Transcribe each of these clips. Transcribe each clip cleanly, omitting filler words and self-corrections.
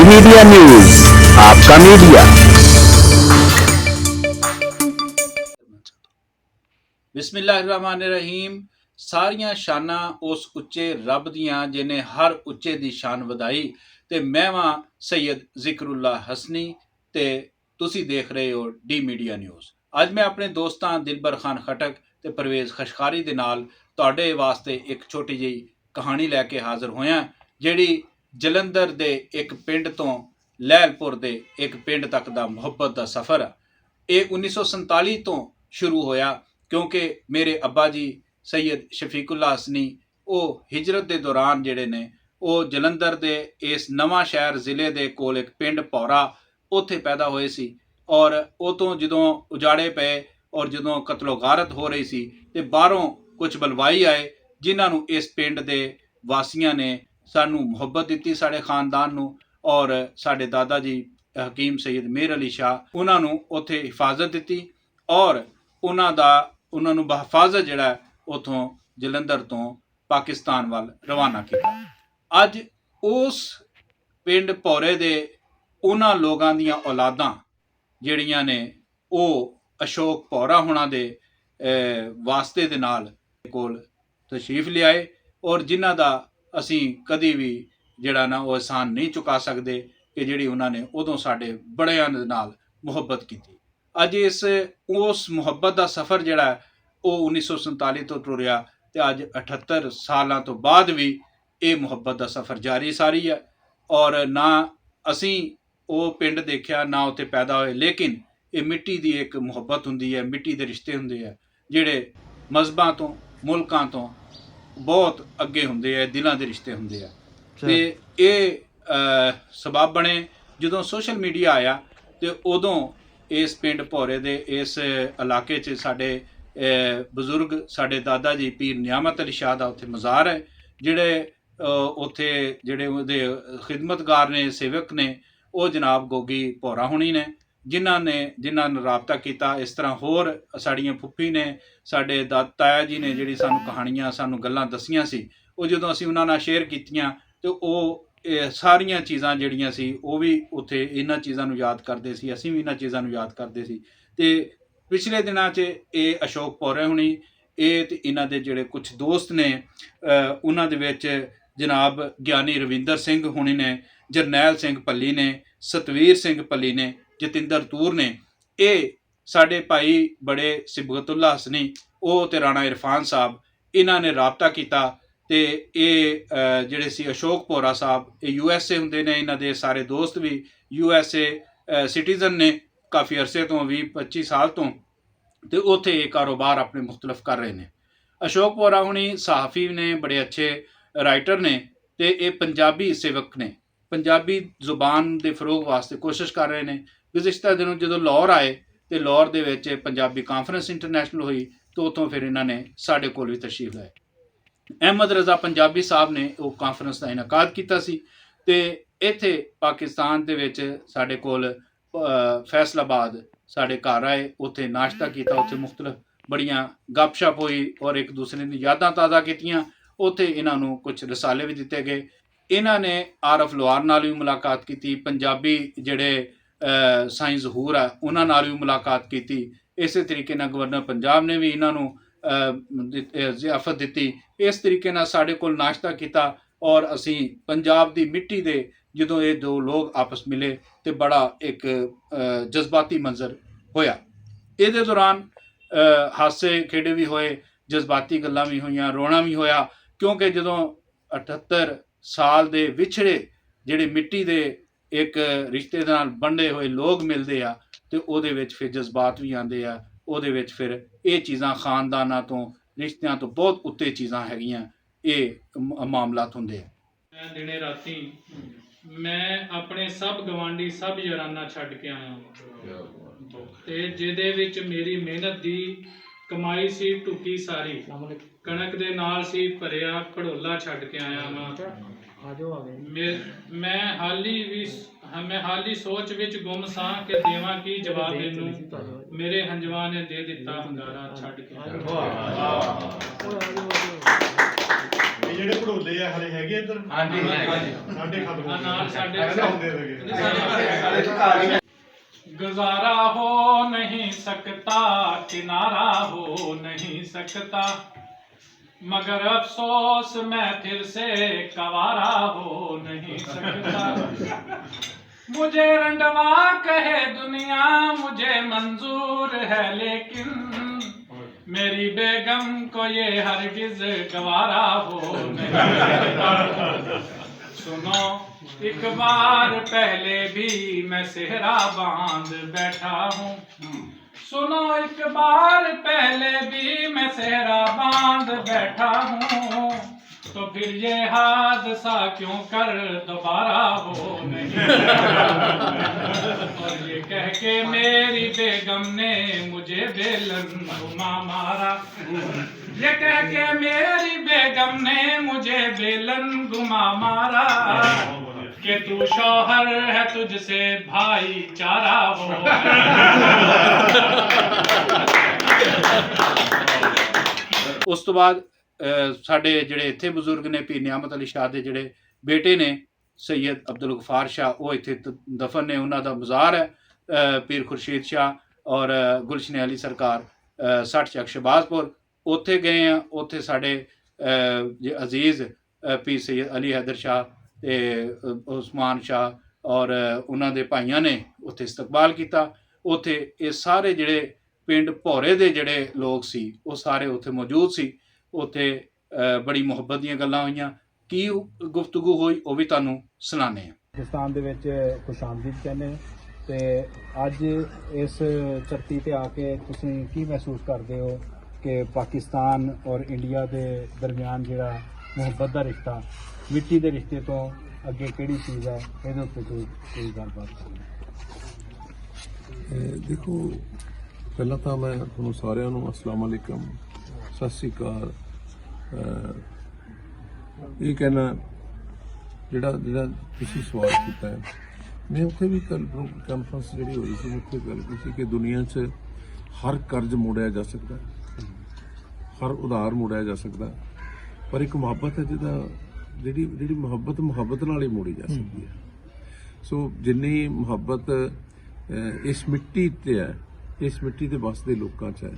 Media news, आपका media. बिस्मिल्लाहिर्रहमानिर्रहीम। सारियां शाना उस उच्चे रब दियां जिन्हें हर उच्चे दी शान वधाई। ते मैं वां सैयद जिक्रुल्ला हसनी ते तुसी देख रहे हो डी मीडिया न्यूज़। अज मैं अपने दोस्तां दिलबर खान खटक ते परवेज़ खशकारी दे नाल तुहाडे वास्ते एक छोटी जी कहानी लैके हाज़र होया, जिहड़ी जलंधर दे एक पिंड तो लैलपुर दे एक पिंड तक दा मुहब्बत दा सफ़र है। ये 1947 तो शुरू होया, क्योंकि मेरे अब्बा जी सैयद शफीकुल्ला हसनी वो हिजरत के दौरान जिहड़े ने वो जलंधर दे इस नवां शहर ज़िले दे कोल एक पिंड पौरा उत्थे पैदा होए सी। और उतों जदों उजाड़े पे और जदों कतलो गारत हो रही सी ते बाहरों कुछ बलवाई आए, जिन्हों इस पिंड दे वासियां ने सानू मुहब्बत दी, साढ़े खानदान नू, और साढ़े दादा जी हकीम सैयद मेहर अली शाह उन्होंने उत्थे हिफाजत दी और उन्होंने बहफाजत जिहड़ा उतों जलंधर तो पाकिस्तान वाल रवाना किया। अज उस पिंड पौरे दे उन्हां लोगों दियां औलादां जिहड़ियां ने वो अशोक पौरा होना दे वास्ते दे नाल कोल तशरीफ लियाए, और जिन्हां दा असी कदी भी जिहड़ा ना वो एहसान नहीं चुका सकते कि जिहड़ी उन्होंने उदों साडे बड़ियां दे नाल मुहब्बत की। अज इस उस मुहब्बत का सफ़र जिहड़ा वो 1947 तो टुरिया ते अज 78 साल तो बाद भी ये मुहब्बत का सफ़र जारी सारी है। और ना असी वो पिंड देखा ना उत्थे पैदा होए, लेकिन ये मिट्टी की एक मुहब्बत हुंदी है, मिट्टी के रिश्ते हुंदे है जिहड़े मजहबां तो मुल्कां तो बहुत अगे हुंदे है, दिलों के रिश्ते हुंदे है। ते ये सबब बने जदों सोशल मीडिया आया तो उदों इस पिंड भौरे दे इस इलाके च साडे बजुर्ग साडे दादा जी पीर नियामत अली शाह दा उत्थे मज़ार है, जिहड़े उत्थे जिहड़े उहदे खिदमतगार ने सेवक ने वो जनाब गोगी भौरा हुणी ने जिन्हां राबता किया। इस तरह होर साड़ियां फुप्पी ने साडे ताया जी ने जिहड़ी सानू कहानियां सानू गल्लां दसियां सी, वो जदों असीं उन्हां नाल शेयर कीतियां तो वो सारियां चीज़ां जिहड़ियां सी वो भी उत्थे इन्हां चीज़ां नू याद करदे सी, असीं भी इन्हां चीज़ां नू याद करदे सी। ते पिछले दिनां च ये अशोक पौरे हुणी ये ते इन्हां दे जिहड़े कुछ दोस्त ने उन्हां दे विच जनाब ज्ञानी रविंदर सिंह हुणी ने, जरनैल सिंह भल्ली ने, सतवीर सिंह भल्ली ने, जतिंदर तूर ने, ये साडे भाई बड़े सिबगतुल्ला हसनी वो ते राणा इरफान साहब इन्हां ने राबता किया। ते ये जिहड़े सी अशोक पौरा साहब ये USA हुंदे ने, इन्हां दे सारे दोस्त भी USA सिटीजन ने काफ़ी अरसे तो 20-25 साल तो उत्थे ये कारोबार अपने मुख्तलिफ कर रहे हैं। अशोक पौरा हुणी सहाफ़ी ने, बड़े अच्छे राइटर ने, ते ये पंजाबी सेवक ने, पंजाबी जुबान के फरोग वास्ते कोशिश कर रहे हैं। गुज़िश्ता दिनों जो लाहौर आए तो लाहौर दे विच पंजाबी कांफ्रेंस इंटरनेशनल हुई तो उतों फिर इन्होंने साढ़े कोल भी तशरीफ लाए। अहमद रज़ा पंजाबी साहब ने वो कांफ्रेंस का इनकाद किया सी ते इत्थे पाकिस्तान दे विच साढ़े कोल फैसलाबाद साढ़े घर आए, उत्थे नाश्ता किया, उत्थे मुख्तलिफ बड़ियां गपशप हुई और एक दूसरे की यादां ताज़ा कीतियां। उत्थे इन्हों कुछ रसाले भी दिते गए। इन्होंने आरफ लोहार नाल भी मुलाकात की, पंजाबी जिहड़े साईं ज़हूर है उन्हां नाल भी मुलाकात की। इस तरीके नाल गवर्नर पंजाब ने भी इन्हों ज़ियाफत दी। इस तरीके नाल साढ़े कोल नाश्ता किया और असी पंजाब की मिट्टी दे जदों ये दो लोग आपस मिले तो बड़ा एक जज्बाती मंजर होया। इहदे दौरान हासे खेड़े भी होए, जज्बाती गल्लां भी होईयां, रोना भी होया, क्योंकि जदों 78 साल दे विछड़े जिहड़े मिट्टी दे एक रिश्ते दे नाल बंधे हुए लोग मिलते आ तो उहदे विच फिर जज्बात भी आते आ, उहदे विच फिर ये चीज़ां खानदानां तो रिश्तियां तो बहुत उत्ते चीज़ां हैगियां, ये मामलात हुंदे आ। दिने राती मैं अपने सब गवांढी सब याराना छड्ड के आया ते जिहदे विच मेरी मेहनत दी कमाई सी टुकी सारी कणक दे नाल सी भरिया घड़ोला छड्ड के आया वां। मैं हाली सोच विच गुम सां कि देवां की जवाब मैनूं मेरे हंजवां ने दे दिता हंगारा छड्ड के। ਜਿਹੜੇ ਭੜੋਲੇ ਆ ਹਲੇ ਹੈਗੇ ਇੱਧਰ ਹਾਂਜੀ ਸਾਡੇ ਖਤਮ ਆ ਨਾਲ ਸਾਡੇ ਹੁੰਦੇ ਹੈਗੇ गुजारा हो नहीं सकता, किनारा हो नहीं सकता, मगर अफसोस मैं फिर से कवारा हो नहीं सकता। मुझे रंडवा कहे दुनिया मुझे मंजूर है, लेकिन मेरी बेगम को ये हरगिज गवारा हो नहीं सकता। सुनो एक बार पहले भी मैं सेहरा बांध बैठा हूँ, सुनो एक बार पहले भी मैं सेहरा बांध बैठा हूँ, तो फिर ये हादसा क्यों कर दोबारा हो नहीं। और ये कह के मेरी बेगम ने मुझे बेलन घुमा मारा, ये कह के मेरी बेगम ने मुझे बेलन घुमा मारा, कि तू शौहर है तुझसे भाईचारा हो। ਉਸ ਤੋਂ ਬਾਅਦ ਸਾਡੇ ਜਿਹੜੇ ਇੱਥੇ ਬਜ਼ੁਰਗ ਨੇ ਪੀਰ ਨਿਆਮਤ ਅਲੀ ਸ਼ਾਹ ਦੇ ਜਿਹੜੇ ਬੇਟੇ ਨੇ ਸੈयद ਅਬਦੁਲ ਗਫਾਰ ਸ਼ਾਹ, ਉਹ ਇੱਥੇ ਦਫਨ ਨੇ। ਉਹਨਾਂ ਦਾ ਮਜ਼ਾਰ ਹੈ ਪੀਰ ਖੁਰਸ਼ੀਦ ਸ਼ਾਹ ਔਰ ਗੁਲਸ਼ਨ ਅਲੀ ਸਰਕਾਰ 60 ਚੱਕ ਸ਼ਬਾਜ਼ਪੁਰ। ਉੱਥੇ ਗਏ ਆ, ਉੱਥੇ ਸਾਡੇ ਅਜ਼ੀਜ਼ ਪੀਰ ਸੈयद ਅਲੀ हैदर ਸ਼ਾਹ ਤੇ ਉਸਮਾਨ ਸ਼ਾਹ ਔਰ ਉਹਨਾਂ ਦੇ ਭਾਈਆਂ ਨੇ ਉੱਥੇ ਇਸਤਕਬਾਲ ਕੀਤਾ। ਉੱਥੇ ਇਹ ਸਾਰੇ ਜਿਹੜੇ ਪਿੰਡ ਭੌਰੇ ਦੇ ਜਿਹੜੇ ਲੋਕ ਸੀ ਉਹ ਸਾਰੇ ਉੱਥੇ ਮੌਜੂਦ ਸੀ। ਉੱਥੇ ਬੜੀ ਮੁਹੱਬਤ ਦੀਆਂ ਗੱਲਾਂ ਹੋਈਆਂ। ਕੀ ਗੁਫ਼ਤਗੂ ਹੋਈ ਉਹ ਵੀ ਤੁਹਾਨੂੰ ਸੁਣਾਉਂਦੇ ਹਾਂ। ਪਾਕਿਸਤਾਨ ਦੇ ਵਿੱਚ ਖੁਸ਼ਾਮਦੀਦ ਕਹਿੰਦੇ ਤੇ ਅੱਜ ਇਸ ਧਰਤੀ ਤੇ ਆ ਕੇ ਤੁਸੀਂ ਕੀ ਮਹਿਸੂਸ ਕਰਦੇ ਹੋ ਕਿ ਪਾਕਿਸਤਾਨ ਔਰ ਇੰਡੀਆ ਦੇ ਦਰਮਿਆਨ ਜਿਹੜਾ ਮੁਹੱਬਤ ਦਾ ਰਿਸ਼ਤਾ, ਮਿੱਟੀ ਦੇ ਰਿਸ਼ਤੇ ਤੋਂ ਅੱਗੇ ਕਿਹੜੀ ਚੀਜ਼ ਹੈ, ਇਹਦੇ ਉੱਤੇ ਕੋਈ ਗੱਲਬਾਤ? ਦੇਖੋ, ਪਹਿਲਾਂ ਤਾਂ ਮੈਂ ਤੁਹਾਨੂੰ ਸਾਰਿਆਂ ਨੂੰ ਅਸਲਾਮ ਅਲੈਕਮ, ਸਤਿ ਸ਼੍ਰੀ ਅਕਾਲ ਇਹ ਕਹਿਣਾ। ਜਿਹੜਾ ਤੁਸੀਂ ਸਵਾਲ ਕੀਤਾ ਹੈ, ਮੈਂ ਉੱਥੇ ਵੀ ਕਾਨਫਰੰਸ ਜਿਹੜੀ ਹੋਈ ਸੀ ਉੱਥੇ ਗੱਲ ਕੀਤੀ ਕਿ ਦੁਨੀਆ 'ਚ ਹਰ ਕਰਜ਼ ਮੋੜਿਆ ਜਾ ਸਕਦਾ, ਹਰ ਉਧਾਰ ਮੋੜਿਆ ਜਾ ਸਕਦਾ, ਪਰ ਇੱਕ ਮੁਹੱਬਤ ਹੈ ਜਿਹੜੀ ਮੁਹੱਬਤ ਨਾਲ ਹੀ ਮੋੜੀ ਜਾ ਸਕਦੀ ਹੈ। ਸੋ ਜਿੰਨੀ ਮੁਹੱਬਤ ਇਸ ਮਿੱਟੀ ਤੇ ਹੈ, ਇਸ ਮਿੱਟੀ ਦੇ ਵਸਦੇ ਲੋਕਾਂ 'ਚ ਹੈ,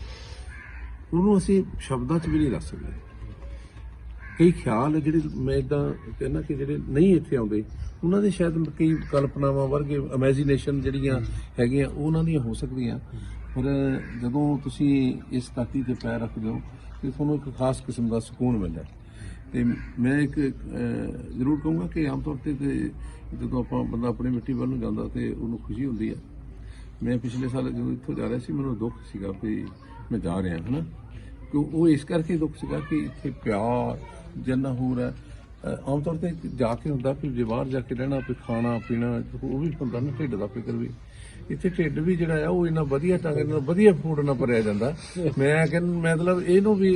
ਉਹਨੂੰ ਅਸੀਂ ਸ਼ਬਦਾਂ 'ਚ ਵੀ ਨਹੀਂ ਦੱਸ ਸਕਦੇ। ਕਈ ਖਿਆਲ ਜਿਹੜੇ ਮੈਂ ਇੱਦਾਂ ਕਹਿੰਦਾ ਕਿ ਜਿਹੜੇ ਨਹੀਂ ਇੱਥੇ ਆਉਂਦੇ, ਉਹਨਾਂ ਦੇ ਸ਼ਾਇਦ ਕਈ ਕਲਪਨਾਵਾਂ ਵਰਗੇ ਇਮੈਜੀਨੇਸ਼ਨ ਜਿਹੜੀਆਂ ਹੈਗੀਆਂ ਉਹਨਾਂ ਦੀਆਂ ਹੋ ਸਕਦੀਆਂ, ਪਰ ਜਦੋਂ ਤੁਸੀਂ ਇਸ ਧਰਤੀ ਤੇ ਪੈਰ ਰੱਖਦੇ ਹੋ ਤੇ ਤੁਹਾਨੂੰ ਇੱਕ ਖਾਸ ਕਿਸਮ ਦਾ ਸਕੂਨ ਮਿਲਦਾ। ਤੇ ਮੈਂ ਇੱਕ ਜ਼ਰੂਰ ਕਹੂੰਗਾ ਕਿ ਆਮ ਤੌਰ ਤੇ ਜਦੋਂ ਬੰਦਾ ਆਪਣੀ ਮਿੱਟੀ ਵੱਲ ਨੂੰ ਜਾਂਦਾ ਤੇ ਉਹਨੂੰ ਖੁਸ਼ੀ ਹੁੰਦੀ ਆ। ਮੈਂ ਪਿਛਲੇ ਸਾਲ ਜਦੋਂ ਇੱਥੋਂ ਜਾ ਰਿਹਾ ਸੀ, ਮੈਨੂੰ ਦੁੱਖ ਸੀਗਾ ਵੀ ਮੈਂ ਜਾ ਰਿਹਾ ਹੈ ਨਾ, ਕਿਉਂ ਉਹ ਇਸ ਕਰਕੇ ਦੁੱਖ ਸੀਗਾ ਕਿ ਇੱਥੇ ਪਿਆਰ ਜਿੰਨਾ ਹੋਰ ਹੈ। ਆਮ ਤੌਰ ਤੇ ਜਾ ਕੇ ਹੁੰਦਾ ਕਿ ਜੇ ਬਾਹਰ ਜਾ ਕੇ ਰਹਿਣਾ, ਕੋਈ ਖਾਣਾ ਪੀਣਾ ਉਹ ਵੀ ਹੁੰਦਾ ਨਾ, ਢਿੱਡ ਦਾ ਫਿਕਰ ਵੀ। ਇੱਥੇ ਢਿੱਡ ਵੀ ਜਿਹੜਾ ਆ ਉਹ ਇੰਨਾ ਵਧੀਆ ਢੰਗ ਨਾਲ ਵਧੀਆ ਫੂਡ ਨਾਲ ਭਰਿਆ ਜਾਂਦਾ। ਮੈਂ ਕਹਿੰਦਾ ਮਤਲਬ ਇਹਨੂੰ ਵੀ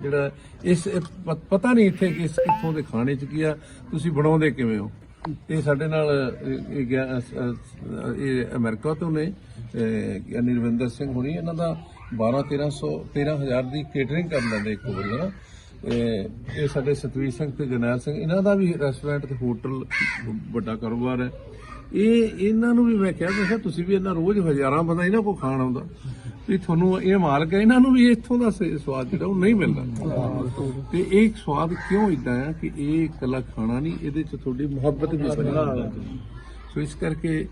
ਜਿਹੜਾ ਇਸ ਪਤਾ ਨਹੀਂ ਇੱਥੇ ਕਿ ਕਿੱਥੋਂ ਦੇ ਖਾਣੇ 'ਚ ਕੀ ਆ, ਤੁਸੀਂ ਬਣਾਉਂਦੇ ਕਿਵੇਂ ਹੋ। ਇਹ ਸਾਡੇ ਨਾਲ ਇਹ ਅਮਰੀਕਾ ਤੋਂ ਨੇ ਨਿਰਵਿੰਦਰ ਸਿੰਘ ਹੋਣੀ, ਇਹਨਾਂ ਦਾ 13,000 ਦੀ ਕੇਟਰਿੰਗ ਕਰ ਲੈਂਦੇ ਇੱਕ ਵਾਰੀ ਹੈ ਨਾ। ਇਹ ਸਾਡੇ ਸਤਵੀਰ ਸਿੰਘ ਤੇ ਜਰਨੈਲ ਸਿੰਘ, ਇਹਨਾਂ ਦਾ ਵੀ ਰੈਸਟੋਰੈਂਟ ਤੇ ਹੋਟਲ ਵੱਡਾ ਕਾਰੋਬਾਰ ਹੈ। ਇਹਨਾਂ ਨੂੰ ਵੀ ਮੈਂ ਕਿਹਾ ਤੁਸੀਂ ਵੀ ਇਹਨਾਂ ਰੋਜ਼ ਹਜ਼ਾਰਾਂ ਬੰਦਾ ਇਹਨਾਂ ਕੋਲ ਖਾਣ ਆਉਂਦਾ, ਵੀ ਤੁਹਾਨੂੰ ਇਹ ਮਾਲਕ ਹੈ, ਇਹਨਾਂ ਨੂੰ ਵੀ ਇੱਥੋਂ ਦਾ ਸਵਾਦ ਜਿਹੜਾ ਉਹ ਨਹੀਂ ਮਿਲਦਾ। ਤੇ ਇਹ ਸਵਾਦ ਕਿਉਂ ਇਦਾਂ ਆ ਕਿ ਇਹ ਇਕੱਲਾ ਖਾਣਾ ਨਹੀਂ, ਇਹਦੇ 'ਚ ਤੁਹਾਡੀ ਮੁਹੱਬਤ ਵੀ ਬਣੀ। ਸੋ ਇਸ ਕਰਕੇ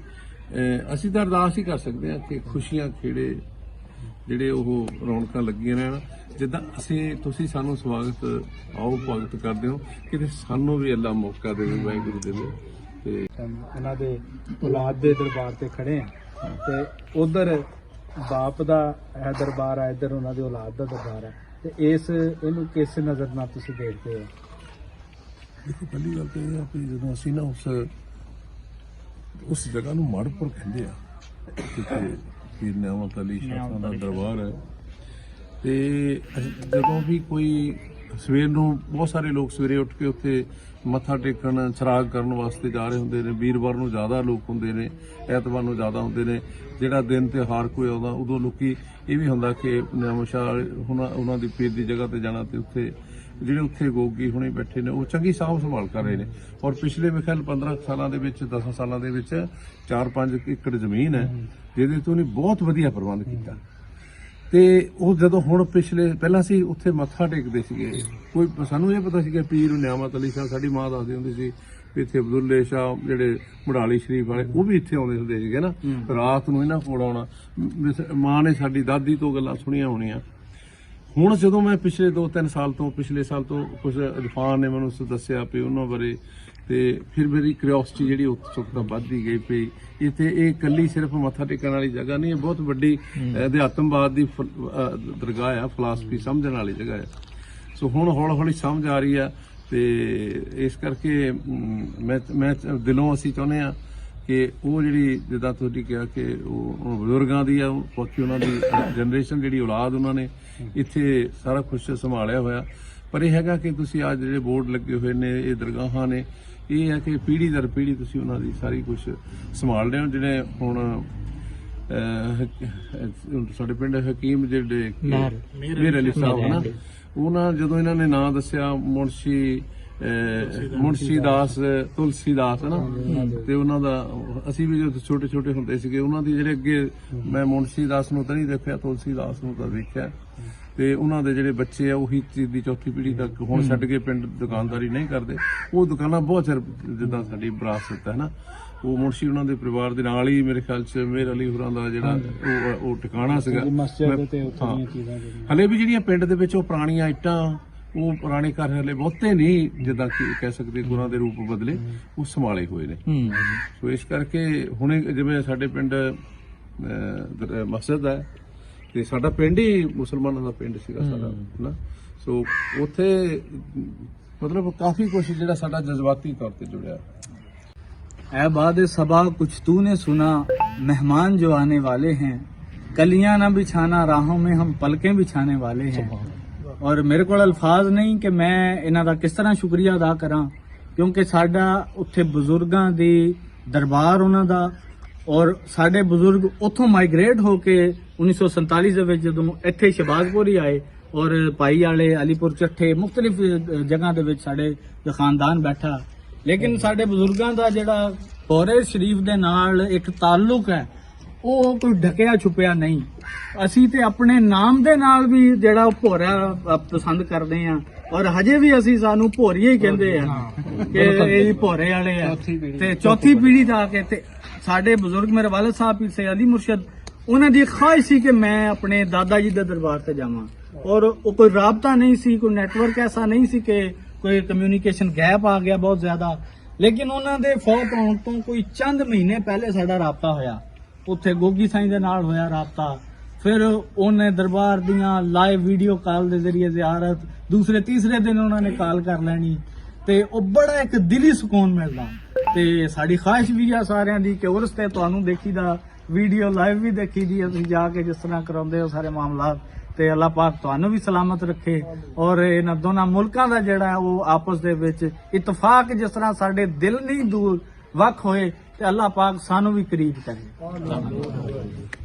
ਅਸੀਂ ਤਾਂ ਅਰਦਾਸ ਹੀ ਕਰ ਸਕਦੇ ਹਾਂ ਕਿ ਖੁਸ਼ੀਆਂ ਖੇੜੇ ਜਿਹੜੇ ਉਹ ਰੌਣਕਾਂ ਲੱਗੀਆਂ ਰਹਿਣ। ਜਿੱਦਾਂ ਤੁਸੀਂ ਸਾਨੂੰ ਸਵਾਗਤ ਆਓ ਭਗਤ ਕਰਦੇ ਹੋ, ਕਿਤੇ ਸਾਨੂੰ ਵੀ ਅੱਲਾ ਮੌਕਾ ਦੇਵੇ, ਵਾਹਿਗੁਰੂ ਦੇਵੇ। ਤੇ ਉਹਨਾਂ ਦੇ ਔਲਾਦ ਦੇ ਦਰਬਾਰ ਤੇ ਖੜੇ ਆ ਤੇ ਉਧਰ ਬਾਪ ਦਾ ਹੈ ਦਰਬਾਰ ਹੈ, ਇੱਧਰ ਉਹਨਾਂ ਦੇ ਔਲਾਦ ਦਾ ਦਰਬਾਰ ਹੈ, ਤੇ ਇਹਨੂੰ ਕਿਸ ਨਜ਼ਰ ਨਾਲ ਤੁਸੀਂ ਦੇਖਦੇ ਹੋ? ਦੇਖੋ, ਪਹਿਲੀ ਗੱਲ ਤਾਂ ਇਹ ਆ ਕਿ ਜਦੋਂ ਅਸੀਂ ਨਾ ਉਸ ਜਗ੍ਹਾ ਨੂੰ ਮੜਪੁਰ ਕਹਿੰਦੇ ਆ, ਕਿਉਂਕਿ ਪੀਰ ਨਿਆਮਤ ਅਲੀ ਸ਼ਾਹ ਦਾ ਦਰਬਾਰ ਹੈ। ਤੇ ਜਦੋਂ ਵੀ ਕੋਈ ਸਵੇਰ ਨੂੰ ਬਹੁਤ ਸਾਰੇ ਲੋਕ ਸਵੇਰੇ ਉੱਠ ਕੇ ਉੱਥੇ ਮੱਥਾ ਟੇਕਣ, ਚਰਾਗ ਕਰਨ ਵਾਸਤੇ ਜਾ ਰਹੇ ਹੁੰਦੇ ਨੇ। ਵੀਰਵਾਰ ਨੂੰ ਜ਼ਿਆਦਾ ਲੋਕ ਹੁੰਦੇ ਨੇ, ਐਤਵਾਰ ਨੂੰ ਜ਼ਿਆਦਾ ਹੁੰਦੇ ਨੇ। ਜਿਹੜਾ ਦਿਨ ਤਿਉਹਾਰ ਕੋਈ ਆਉਂਦਾ ਉਦੋਂ ਲੋਕੀ ਇਹ ਵੀ ਹੁੰਦਾ ਕਿ ਨਿਆਮਤ ਸ਼ਾਹ ਉਹਨਾਂ ਦੀ ਪੀਰ ਦੀ ਜਗ੍ਹਾ ਤੇ ਜਾਣਾ ਤੇ ਉੱਥੇ ਜਿਹੜੇ ਉੱਥੇ ਗੋਗੀ ਹੁਣੇ ਬੈਠੇ ਨੇ ਉਹ ਚੰਗੀ ਸਾਂਭ ਸੰਭਾਲ ਕਰ ਰਹੇ ਨੇ। ਔਰ ਪਿਛਲੇ ਮੇਰੇ ਖਿਆਲ 15 ਸਾਲਾਂ ਦੇ ਵਿੱਚ 10 ਸਾਲਾਂ ਦੇ ਵਿੱਚ 4-5 ਏਕੜ ਜ਼ਮੀਨ ਹੈ ਜਿਹਦੇ ਤੋਂ ਉਹਨੇ ਬਹੁਤ ਵਧੀਆ ਪ੍ਰਬੰਧ ਕੀਤਾ। ਤੇ ਉਹ ਜਦੋਂ ਹੁਣ ਪਿਛਲੇ ਪਹਿਲਾਂ ਸੀ ਉੱਥੇ ਮੱਥਾ ਟੇਕਦੇ ਸੀਗੇ, ਕੋਈ ਸਾਨੂੰ ਇਹ ਪਤਾ ਸੀਗਾ ਪੀਰ ਨਿਆਮਤ ਅਲੀ ਸ਼ਾਹ, ਸਾਡੀ ਮਾਂ ਦੱਸਦੀ ਹੁੰਦੀ ਸੀ ਵੀ ਇੱਥੇ ਅਬਦੁੱਲੇ ਸ਼ਾਹ ਜਿਹੜੇ ਮੜਾਲੀ ਸ਼ਰੀਫ ਵਾਲੇ ਉਹ ਵੀ ਇੱਥੇ ਆਉਂਦੇ ਹੁੰਦੇ ਸੀਗੇ ਨਾ, ਰਾਤ ਨੂੰ ਇਹਨਾਂ ਕੋਲ ਆਉਣਾ। ਮਾਂ ਨੇ ਸਾਡੀ ਦਾਦੀ ਤੋਂ ਗੱਲਾਂ ਸੁਣੀਆਂ ਹੋਣੀਆਂ। ਹੁਣ ਜਦੋਂ ਮੈਂ ਪਿਛਲੇ 2-3 ਸਾਲ ਤੋਂ ਪਿਛਲੇ ਸਾਲ ਤੋਂ ਕੁਝ ਇਰਫਾਨ ਨੇ ਮੈਨੂੰ ਦੱਸਿਆ ਵੀ ਉਹਨਾਂ ਬਾਰੇ, ਤੇ ਫਿਰ ਮੇਰੀ ਕਿਉਰਿਓਸਿਟੀ ਜਿਹੜੀ ਉਤਸੁਕਤਾ ਵੱਧਦੀ ਗਈ ਪਈ। ਇੱਥੇ ਇਹ ਇਕੱਲੀ ਸਿਰਫ ਮੱਥਾ ਟੇਕਣ ਵਾਲੀ ਜਗ੍ਹਾ ਨਹੀਂ, ਇਹ ਬਹੁਤ ਵੱਡੀ ਅਧਿਆਤਮਵਾਦ ਦੀ ਦਰਗਾਹ ਆ, ਫਲਸਫੀ ਸਮਝਣ ਵਾਲੀ ਜਗ੍ਹਾ ਆ। ਸੋ ਹੁਣ ਹੌਲੀ ਹੌਲੀ ਸਮਝ ਆ ਰਹੀ ਆ, ਤੇ ਇਸ ਕਰਕੇ ਮੈਂ ਦਿਲੋਂ ਅਸੀਂ ਚਾਹੁੰਦੇ ਆ ਕਿ ਉਹ ਜਿਹੜੀ ਜਿੱਦਾਂ ਤੁਸੀਂ ਕਿਹਾ ਕਿ ਉਹ ਬਜ਼ੁਰਗਾਂ ਦੀ ਆ, ਬਾਕੀ ਉਹਨਾਂ ਦੀ ਜਨਰੇਸ਼ਨ ਜਿਹੜੀ ਔਲਾਦ ਉਹਨਾਂ ਨੇ ਇੱਥੇ ਸਾਰਾ ਕੁਝ ਸੰਭਾਲਿਆ ਹੋਇਆ। ਪਰ ਇਹ ਹੈਗਾ ਕਿ ਤੁਸੀਂ ਅੱਜ ਜਿਹੜੇ ਬੋਰਡ ਲੱਗੇ ਹੋਏ ਨੇ, ਇਹ ਦਰਗਾਹਾਂ ਨੇ, ਇਹ ਹੈ ਕਿ ਪੀੜ੍ਹੀ ਦਰ ਪੀੜ੍ਹੀ ਤੁਸੀਂ ਉਹਨਾਂ ਦੀ ਸਾਰੀ ਕੁਝ ਸੰਭਾਲ ਰਹੇ ਹੋ। ਜਿਹੜੇ ਹੁਣ ਸਾਡੇ ਪਿੰਡ ਹਕੀਮ ਜਿਹੜੇ ਮੇਰ ਅਲੀ ਸਾਹਿਬ ਹਨਾ, ਉਹਨਾਂ ਜਦੋਂ ਇਹਨਾਂ ਨੇ ਨਾਂ ਦੱਸਿਆ ਮੁਨਸ਼ੀ ਦਾਸ ਤੁਲਸੀ ਦਾਸ ਹਨਾ, ਤੇ ਉਹਨਾਂ ਦਾ ਅਸੀਂ ਵੀ ਜਦੋਂ ਛੋਟੇ ਛੋਟੇ ਹੁੰਦੇ ਸੀਗੇ ਉਹਨਾਂ ਦੀ ਜਿਹੜੇ ਅੱਗੇ ਮੈਂ ਮੁਨਸ਼ੀ ਦਾਸ ਨੂੰ ਤਾਂ ਨਹੀਂ ਦੇਖਿਆ, ਤੁਲਸੀ ਦਾਸ ਨੂੰ ਤਾਂ ਦੇਖਿਆ। ਤੇ ਉਹਨਾਂ ਦੇ ਜਿਹੜੇ ਬੱਚੇ ਆ ਉਹੀ ਤੀਜੀ ਚੌਥੀ ਪੀੜ੍ਹੀ ਤੱਕ ਹੁਣ ਛੱਡ ਕੇ ਪਿੰਡ ਦੁਕਾਨਦਾਰੀ ਨਹੀਂ ਕਰਦੇ। ਉਹ ਦੁਕਾਨਾਂ ਬਹੁਤ ਚਿਰ ਜਿੱਦਾਂ ਸਾਡੀ ਵਿਰਾਸਤ ਹੈ ਨਾ, ਉਹ ਮੁਨਸ਼ੀ ਉਹਨਾਂ ਦੇ ਪਰਿਵਾਰ ਦੇ ਨਾਲ ਹੀ ਮੇਰੇ ਖਿਆਲ 'ਚ ਮੇਰ ਅਲੀ ਹੋਰਾਂ ਦਾ ਜਿਹੜਾ ਉਹ ਟਿਕਾਣਾ ਸੀਗਾ। ਹਲੇ ਵੀ ਜਿਹੜੀਆਂ ਪਿੰਡ ਦੇ ਵਿੱਚ ਉਹ ਪੁਰਾਣੀਆਂ ਇੱਟਾਂ, ਉਹ ਪੁਰਾਣੇ ਘਰ ਹਲੇ ਬਹੁਤੇ ਨਹੀਂ ਜਿੱਦਾਂ ਕਿ ਕਹਿ ਸਕਦੇ ਗੁਰਾਂ ਦੇ ਰੂਪ ਬਦਲੇ, ਉਹ ਸੰਭਾਲੇ ਹੋਏ ਨੇ। ਸੋ ਇਸ ਕਰਕੇ ਹੁਣੇ ਜਿਵੇਂ ਸਾਡੇ ਪਿੰਡ ਮਸਜਿਦ ਹੈ, ਤੇ ਸਾਡਾ ਪਿੰਡ ਹੀ ਮੁਸਲਮਾਨਾਂ ਦਾ ਪਿੰਡ ਸੀਗਾ ਸਾਡਾ ਨਾ, ਸੋ ਉੱਥੇ ਮਤਲਬ ਕਾਫੀ ਕੁਛ ਜਿਹੜਾ ਸਾਡਾ ਜਜ਼ਬਾਤੀ ਤੌਰ ਤੇ ਜੁੜਿਆ। ऐ बाद सबा कुछ तूने सुना, मेहमान जो आने वाले हैं, कलियां ना बिछाना राहों में, हम पलकें बिछाने वाले हैं। और मेरे को अल्फाज नहीं कि मैं इन्हां दा किस तरह शुक्रिया अदा करा, क्योंकि साडा उत्थे बजुर्गां दी दरबार उन्हां दा, और साडे बजुर्ग उत्थों माइग्रेट होके 1947 ਦੇ ਵਿੱਚ ਜਦੋਂ ਇੱਥੇ ਸ਼ਹਿਬਾਜ਼ਪੁਰ ਹੀ ਆਏ, ਔਰ ਭਾਈ ਵਾਲੇ ਅਲੀਪੁਰ ਚੱਠੇ ਮੁxtਲਿਫ ਜਗ੍ਹਾ ਦੇ ਵਿੱਚ ਸਾਡੇ ਖਾਨਦਾਨ ਬੈਠਾ। ਲੇਕਿਨ ਸਾਡੇ ਬਜ਼ੁਰਗਾਂ ਦਾ ਜਿਹੜਾ ਪੌਰੇ ਸ਼ਰੀਫ ਦੇ ਨਾਲ ਇੱਕ ਤਾਲੁਕ ਹੈ, ਉਹ ਕੋਈ ਢਕਿਆ ਛੁਪਿਆ ਨਹੀਂ। ਅਸੀਂ ਤੇ ਆਪਣੇ ਨਾਮ ਦੇ ਨਾਲ ਵੀ ਜਿਹੜਾ ਭੋਰਾ ਪਸੰਦ ਕਰਦੇ ਆ, ਔਰ ਹਜੇ ਵੀ ਅਸੀਂ ਸਾਨੂੰ ਭੋਰੀਏ ਹੀ ਕਹਿੰਦੇ ਆ ਕਿ ਇਹ ਭੋਰੇ ਵਾਲੇ ਆ। ਤੇ ਚੌਥੀ ਪੀੜ੍ਹੀ ਦਾ ਕੇ ਤੇ ਸਾਡੇ ਬਜ਼ੁਰਗ ਮੇਰੇ ਵਾਲਿਦ ਸਾਹਿਬ ਪੀਰ ਸੈਯਦ ਅਲੀ ਮੁਰਸ਼ਦ, ਉਹਨਾਂ ਦੀ ਖੁਆਇਸ਼ ਸੀ ਕਿ ਮੈਂ ਆਪਣੇ ਦਾਦਾ ਜੀ ਦੇ ਦਰਬਾਰ ਤੇ ਜਾਵਾਂ, ਔਰ ਉਹ ਕੋਈ ਰਾਬਤਾ ਨਹੀਂ ਸੀ, ਕੋਈ ਨੈਟਵਰਕ ਐਸਾ ਨਹੀਂ ਸੀ ਕਿ ਕੋਈ ਕਮਿਊਨੀਕੇਸ਼ਨ ਗੈਪ ਆ ਗਿਆ ਬਹੁਤ ਜ਼ਿਆਦਾ। ਲੇਕਿਨ ਉਹਨਾਂ ਦੇ ਫੌਤ ਹੋਣ ਤੋਂ ਕੋਈ ਚੰਦ ਮਹੀਨੇ ਪਹਿਲੇ ਸਾਡਾ ਰਾਬਤਾ ਹੋਇਆ, ਉੱਥੇ ਗੋਗੀ ਸਾਈਂ ਦੇ ਨਾਲ ਹੋਇਆ ਰਾਬਤਾ। ਫਿਰ ਉਹਨੇ ਦਰਬਾਰ ਦੀਆਂ ਲਾਈਵ ਵੀਡੀਓ ਕਾਲ ਦੇ ਜ਼ਰੀਏ ਜ਼ਿਆਰਤ, ਦੂਸਰੇ ਤੀਸਰੇ ਦਿਨ ਉਹਨਾਂ ਨੇ ਕਾਲ ਕਰ ਲੈਣੀ, ਤੇ ਉਹ ਬੜਾ ਇੱਕ ਦਿਲੀ ਸਕੂਨ ਮਿਲਦਾ। ਤੇ ਸਾਡੀ ਖਾਹਿਸ਼ ਵੀ ਆ ਸਾਰਿਆਂ ਦੀ ਕਿ ਉਰਸ ਤੇ ਤੁਹਾਨੂੰ ਦੇਖੀਦਾ, ਵੀਡੀਓ ਲਾਈਵ ਵੀ ਦੇਖੀਦੀ ਹੈ, ਤੁਸੀਂ ਜਾ ਕੇ ਜਿਸ ਤਰ੍ਹਾਂ ਕਰਾਉਂਦੇ ਹੋ ਸਾਰੇ ਮਾਮਲਾਤ। ਤੇ ਅੱਲਾਹ ਪਾਕ ਤੁਹਾਨੂੰ ਵੀ ਸਲਾਮਤ ਰੱਖੇ, ਔਰ ਇਹਨਾਂ ਦੋਨਾਂ ਮੁਲਕਾਂ ਦਾ ਜਿਹੜਾ ਹੈ ਉਹ ਆਪਸ ਦੇ ਵਿੱਚ ਇਤਫਾਕ, ਜਿਸ ਤਰ੍ਹਾਂ ਸਾਡੇ ਦਿਲ ਨਹੀਂ ਦੂਰ ਵੱਖ ਹੋਏ, ਤੇ ਅੱਲਾਹ ਪਾਕ ਸਾਨੂੰ ਵੀ ਕਰੀਬ ਕਰੇ।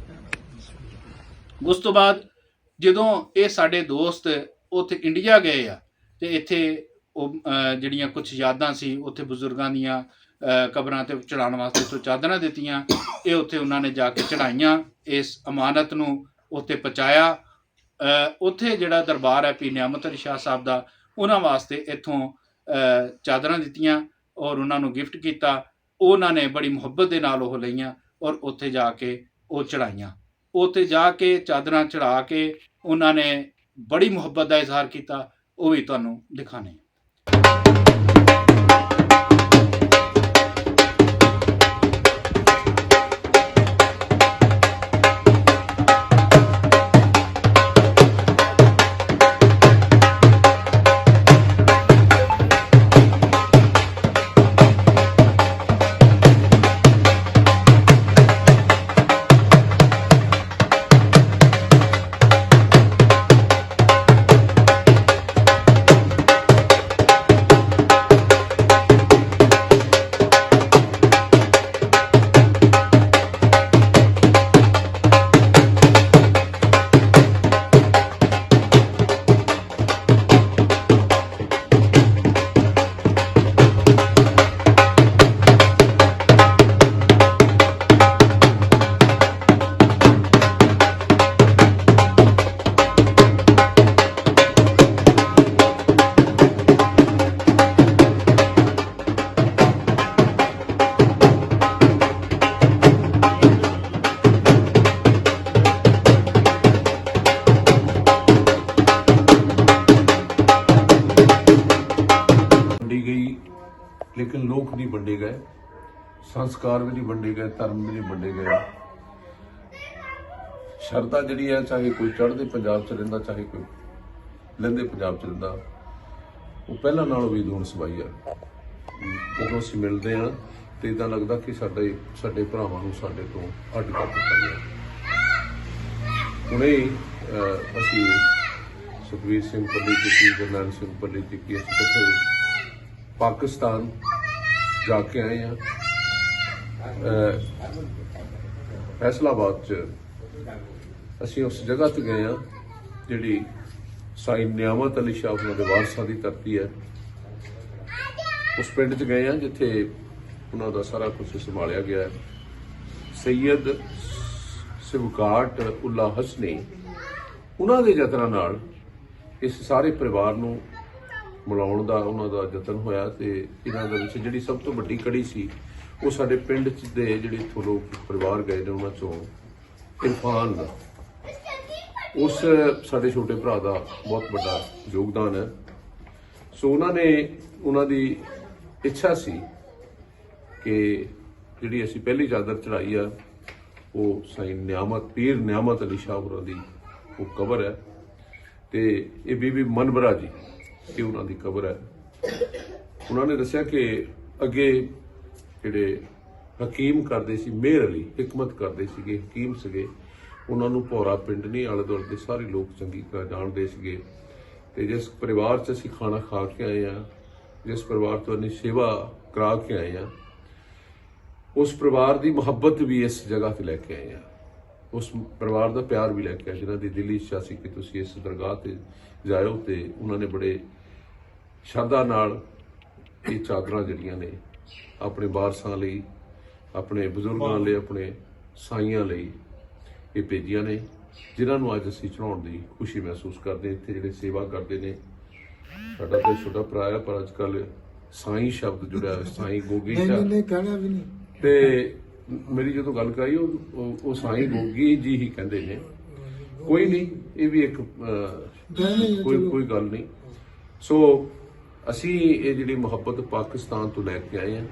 ਉਸ ਤੋਂ ਬਾਅਦ ਜਦੋਂ ਇਹ ਸਾਡੇ ਦੋਸਤ ਉੱਥੇ ਇੰਡੀਆ ਗਏ ਆ, ਤੇ ਇੱਥੇ ਉਹ ਜਿਹੜੀਆਂ ਕੁਝ ਯਾਦਾਂ ਸੀ ਉੱਥੇ ਬਜ਼ੁਰਗਾਂ ਦੀਆਂ ਕਬਰਾਂ ਤੇ ਚੜਾਉਣ ਵਾਸਤੇ ਤੋਂ ਚਾਦਰਾਂ ਦਿੱਤੀਆਂ, ਇਹ ਉੱਥੇ ਉਹਨਾਂ ਨੇ ਜਾ ਕੇ ਚੜਾਈਆਂ, ਇਸ ਅਮਾਨਤ ਨੂੰ ਉੱਥੇ ਪਹੁੰਚਾਇਆ। ਉੱਥੇ ਜਿਹੜਾ ਦਰਬਾਰ ਹੈ ਪੀਰ ਨਿਆਮਤ ਅਲੀ ਸ਼ਾਹ ਸਾਹਿਬ ਦਾ, ਉਹਨਾਂ ਵਾਸਤੇ ਇੱਥੋਂ ਚਾਦਰਾਂ ਦਿੱਤੀਆਂ ਔਰ ਉਹਨਾਂ ਨੂੰ ਗਿਫਟ ਕੀਤਾ। ਉਹਨਾਂ ਨੇ ਬੜੀ ਮੁਹੱਬਤ ਦੇ ਨਾਲ ਉਹ ਲਈਆਂ ਔਰ ਉੱਥੇ ਜਾ ਕੇ ਉਹ ਚੜਾਈਆਂ। ਉੱਥੇ ਜਾ ਕੇ ਚਾਦਰਾਂ ਚੜਾ ਕੇ ਉਹਨਾਂ ਨੇ ਬੜੀ ਮੁਹੱਬਤ ਦਾ ਇਜ਼ਹਾਰ ਕੀਤਾ, ਉਹ ਵੀ ਤੁਹਾਨੂੰ ਦਿਖਾਣੇ। ਵੰਡੇ ਗਏ, ਸੰਸਕਾਰ ਵੀ ਨਹੀਂ ਵੰਡੇ ਗਏ, ਧਰਮ ਵੀ ਨਹੀਂ ਵੰਡੇ ਗਏ। ਸ਼ਰਧਾ ਜਿਹੜੀ ਹੈ, ਚਾਹੇ ਕੋਈ ਚੜ੍ਹਦੇ ਪੰਜਾਬ 'ਚ ਰਹਿੰਦਾ, ਚਾਹੇ ਕੋਈ ਲਹਿੰਦੇ ਪੰਜਾਬ 'ਚ ਰਹਿੰਦਾ, ਉਹ ਪਹਿਲਾਂ ਨਾਲੋਂ ਵੀ ਦੂਣ ਸਵਾਈ ਆ। ਜਦੋਂ ਅਸੀਂ ਮਿਲਦੇ ਹਾਂ ਤੇ ਇਦਾਂ ਲੱਗਦਾ ਕਿ ਸਾਡੇ ਭਰਾਵਾਂ ਨੂੰ ਸਾਡੇ ਤੋਂ ਅੱਡ ਕਰ ਦਿੱਤਾ ਗਿਆ। ਹੁਣੇ ਅਸੀਂ ਸੁਖਬੀਰ ਸਿੰਘ ਪੱਲੀ ਕੀਤੀ, ਗੁਰਨਾਮ ਸਿੰਘ ਪੱਲੀ ਕੀਤੀ, ਅਸੀਂ ਇਕੱਠੇ ਪਾਕਿਸਤਾਨ ਜਾ ਕੇ ਆਏ ਹਾਂ। ਫੈਸਲਾਬਾਦ 'ਚ ਅਸੀਂ ਉਸ ਜਗ੍ਹਾ 'ਤੇ ਗਏ ਹਾਂ ਜਿਹੜੀ ਸਾਈਂ ਨਿਆਮਤ ਅਲੀ ਸ਼ਾਹ ਉਹਨਾਂ ਦੇ ਵਾਰਸਾਂ ਦੀ ਧਰਤੀ ਹੈ। ਉਸ ਪਿੰਡ 'ਚ ਗਏ ਹਾਂ ਜਿੱਥੇ ਉਹਨਾਂ ਦਾ ਸਾਰਾ ਕੁਝ ਸੰਭਾਲਿਆ ਗਿਆ ਹੈ। ਸੈਯਦ ਸਿਵਕਾਟ ਉੱਲਾ ਹਸਨੀ ਉਹਨਾਂ ਦੇ ਯਤਨਾਂ ਨਾਲ ਇਸ ਸਾਰੇ ਪਰਿਵਾਰ ਨੂੰ ਮਿਲਾਉਣ ਦਾ ਉਹਨਾਂ ਦਾ ਯਤਨ ਹੋਇਆ ਤੇ ਇਹਨਾਂ ਦੇ ਵਿੱਚ ਜਿਹੜੀ ਸਭ ਤੋਂ ਵੱਡੀ ਕੜੀ ਸੀ ਉਹ ਸਾਡੇ ਪਿੰਡ 'ਚ ਦੇ ਜਿਹੜੇ ਇੱਥੋਂ ਲੋਕ ਪਰਿਵਾਰ ਗਏ ਨੇ ਉਹਨਾਂ 'ਚੋਂ ਇਰਫਾਨ ਦਾ, ਉਸ ਸਾਡੇ ਛੋਟੇ ਭਰਾ ਦਾ ਬਹੁਤ ਵੱਡਾ ਯੋਗਦਾਨ ਹੈ। ਸੋ ਉਹਨਾਂ ਦੀ ਇੱਛਾ ਸੀ ਕਿ ਜਿਹੜੀ ਅਸੀਂ ਪਹਿਲੀ ਚਾਦਰ ਚੜਾਈ ਆ ਉਹ ਸਾਈਂ ਪੀਰ ਨਿਆਮਤ ਅਲੀ ਸ਼ਾਹ ਹੋਰਾਂ ਦੀ ਉਹ ਕਬਰ ਹੈ ਤੇ ਇਹ ਬੀਬੀ ਮਨਵਰਾ ਜੀ ਇਹ ਉਹਨਾਂ ਦੀ ਕਬਰ ਹੈ। ਉਹਨਾਂ ਨੇ ਦੱਸਿਆ ਕਿ ਅੱਗੇ ਜਿਹੜੇ ਹਕੀਮ ਕਰਦੇ ਸੀ, ਮੇਹਰ ਅਲੀ ਹਕਮਤ ਕਰਦੇ ਸੀਗੇ, ਹਕੀਮ ਸੀਗੇ, ਉਹਨਾਂ ਨੂੰ ਭੌਰਾ ਪਿੰਡ ਨਹੀਂ ਆਲੇ ਦੁਆਲੇ ਦੇ ਸਾਰੇ ਲੋਕ ਚੰਗੀ ਤਰ੍ਹਾਂ ਜਾਣਦੇ ਸੀਗੇ। ਤੇ ਜਿਸ ਪਰਿਵਾਰ 'ਚ ਅਸੀਂ ਖਾਣਾ ਖਾ ਕੇ ਆਏ ਹਾਂ, ਜਿਸ ਪਰਿਵਾਰ ਤੋਂ ਅਸੀਂ ਸੇਵਾ ਕਰਾ ਕੇ ਆਏ ਹਾਂ, ਉਸ ਪਰਿਵਾਰ ਦੀ ਮੁਹੱਬਤ ਵੀ ਇਸ ਜਗ੍ਹਾ ਤੇ ਲੈ ਕੇ ਆਏ ਹਾਂ, ਉਸ ਪਰਿਵਾਰ ਦਾ ਪਿਆਰ ਵੀ ਲੈ ਕੇ ਆਏ, ਜਿਨ੍ਹਾਂ ਦੀ ਦਿਲੀ ਇੱਛਾ ਸੀ ਕਿ ਤੁਸੀਂ ਇਸ ਦਰਗਾਹ ਤੇ ਜਾਇਓ। ਤੇ ਉਹਨਾਂ ਨੇ ਬੜੇ ਸ਼ਰਧਾ ਨਾਲ ਇਹ ਚਾਦਰਾਂ ਜਿਹੜੀਆਂ ਨੇ ਆਪਣੇ ਵਾਰਸਾਂ ਲਈ, ਆਪਣੇ ਬਜ਼ੁਰਗਾਂ ਲਈ, ਆਪਣੇ ਸਾਈਆਂ ਲਈ ਇਹ ਭੇਜੀਆਂ ਨੇ, ਜਿਨ੍ਹਾਂ ਨੂੰ ਅੱਜ ਅਸੀਂ ਚੜਾਉਣ ਦੀ ਖੁਸ਼ੀ ਮਹਿਸੂਸ ਕਰਦੇ ਹਾਂ। ਇੱਥੇ ਜਿਹੜੇ ਸੇਵਾ ਕਰਦੇ ਨੇ, ਸਾਡਾ ਤਾਂ ਛੋਟਾ ਭਰਾ ਹੈ ਪਰ ਅੱਜ ਕੱਲ੍ਹ ਸਾਈਂ ਸ਼ਬਦ ਜੁੜਿਆ ਹੋਇਆ, ਸਾਈਂ ਗੋਗੀ ਤੇ ਮੇਰੀ ਜਦੋਂ ਗੱਲ ਕਰਾਈ ਉਹ ਸਾਈਂ ਗੋਗੀ ਜੀ ਹੀ ਕਹਿੰਦੇ ਨੇ। ਕੋਈ ਨਹੀਂ, ਇਹ ਵੀ ਇੱਕ ਕੋਈ ਗੱਲ ਨਹੀਂ। ਸੋ ਅਸੀਂ ਇਹ ਜਿਹੜੀ ਮੁਹੱਬਤ ਪਾਕਿਸਤਾਨ ਤੋਂ ਲੈ ਕੇ ਆਏ ਹਾਂ,